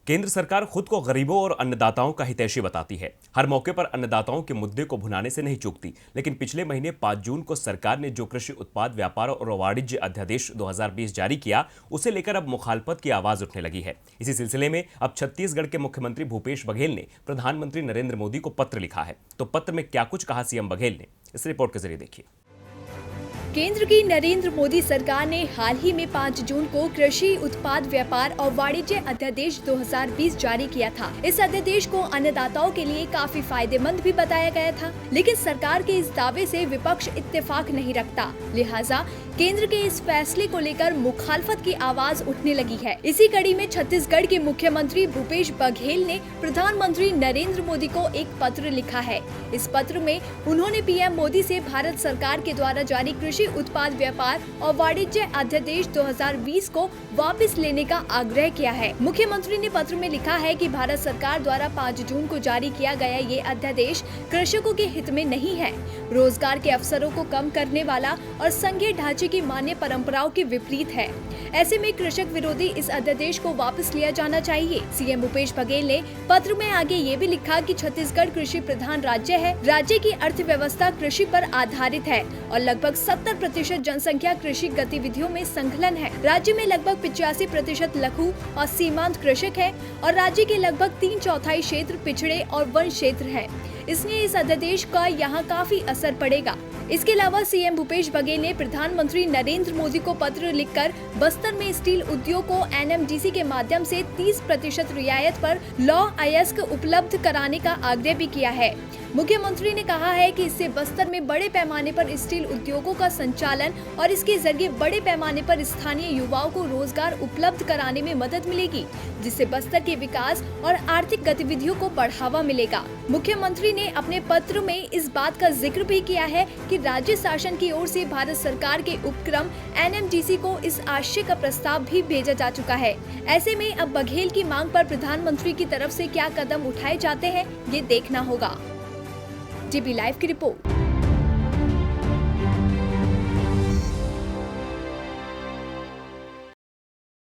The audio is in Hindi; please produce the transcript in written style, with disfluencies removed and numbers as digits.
केंद्र सरकार खुद को गरीबों और अन्नदाताओं का हितैषी बताती है। हर मौके पर अन्नदाताओं के मुद्दे को भुनाने से नहीं चूकती। लेकिन पिछले महीने 5 जून को सरकार ने जो कृषि उत्पाद व्यापार और वाणिज्य अध्यादेश 2020 जारी किया, उसे लेकर अब मुखालफत की आवाज उठने लगी है। इसी सिलसिले में अब छत्तीसगढ़ के मुख्यमंत्री भूपेश बघेल ने प्रधानमंत्री नरेंद्र मोदी को पत्र लिखा है। तो पत्र में क्या कुछ कहा सीएम बघेल ने, इस रिपोर्ट के जरिए देखिए। केंद्र की नरेंद्र मोदी सरकार ने हाल ही में 5 जून को कृषि उत्पाद व्यापार और वाणिज्य अध्यादेश 2020 जारी किया था। इस अध्यादेश को अन्नदाताओं के लिए काफी फायदेमंद भी बताया गया था, लेकिन सरकार के इस दावे से विपक्ष इत्तेफाक नहीं रखता। लिहाजा केंद्र के इस फैसले को लेकर मुखालफत की आवाज उठने लगी है। इसी कड़ी में छत्तीसगढ़ के मुख्यमंत्री भूपेश बघेल ने प्रधानमंत्री नरेंद्र मोदी को एक पत्र लिखा है। इस पत्र में उन्होंने पीएम मोदी से भारत सरकार के द्वारा जारी कृषि उत्पाद व्यापार और वाणिज्य अध्यादेश 2020 को वापस लेने का आग्रह किया है। मुख्यमंत्री ने पत्र में लिखा है कि भारत सरकार द्वारा 5 जून को जारी किया गया ये अध्यादेश कृषकों के हित में नहीं है, रोजगार के अवसरों को कम करने वाला और संघीय ढांचे की मान्य परंपराओं के विपरीत है। ऐसे में कृषक विरोधी इस अध्यादेश को वापस लिया जाना चाहिए। सीएम भूपेश बघेल ने पत्र में आगे ये भी लिखा कि छत्तीसगढ़ कृषि प्रधान राज्य है। राज्य की अर्थव्यवस्था कृषि पर आधारित है और लगभग 70% जनसंख्या कृषि गतिविधियों में संलग्न है। राज्य में लगभग 85% लघु और सीमांत कृषक है और राज्य के लगभग 3/4 क्षेत्र पिछड़े और वन क्षेत्र है। इसलिए इस अध्यादेश का यहाँ काफी असर पड़ेगा। इसके अलावा सीएम भूपेश बघेल ने प्रधानमंत्री नरेंद्र मोदी को पत्र लिखकर बस्तर में स्टील उद्योग को एनएमडीसी के माध्यम से 30% रियायत पर लौह अयस्क उपलब्ध कराने का आग्रह भी किया है। मुख्यमंत्री ने कहा है कि इससे बस्तर में बड़े पैमाने पर स्टील उद्योगों का संचालन और इसके जरिए बड़े पैमाने पर स्थानीय युवाओं को रोजगार उपलब्ध कराने में मदद मिलेगी, जिससे बस्तर के विकास और आर्थिक गतिविधियों को बढ़ावा मिलेगा। मुख्यमंत्री ने अपने पत्र में इस बात का जिक्र भी किया है कि राज्य शासन की ओर से भारत सरकार के उपक्रम एनएमडीसी को इस आशय का प्रस्ताव भी भेजा जा चुका है। ऐसे में अब बघेल की मांग पर प्रधानमंत्री की तरफ से क्या कदम उठाए जाते हैं, ये देखना होगा। जीबी लाइव की रिपोर्ट।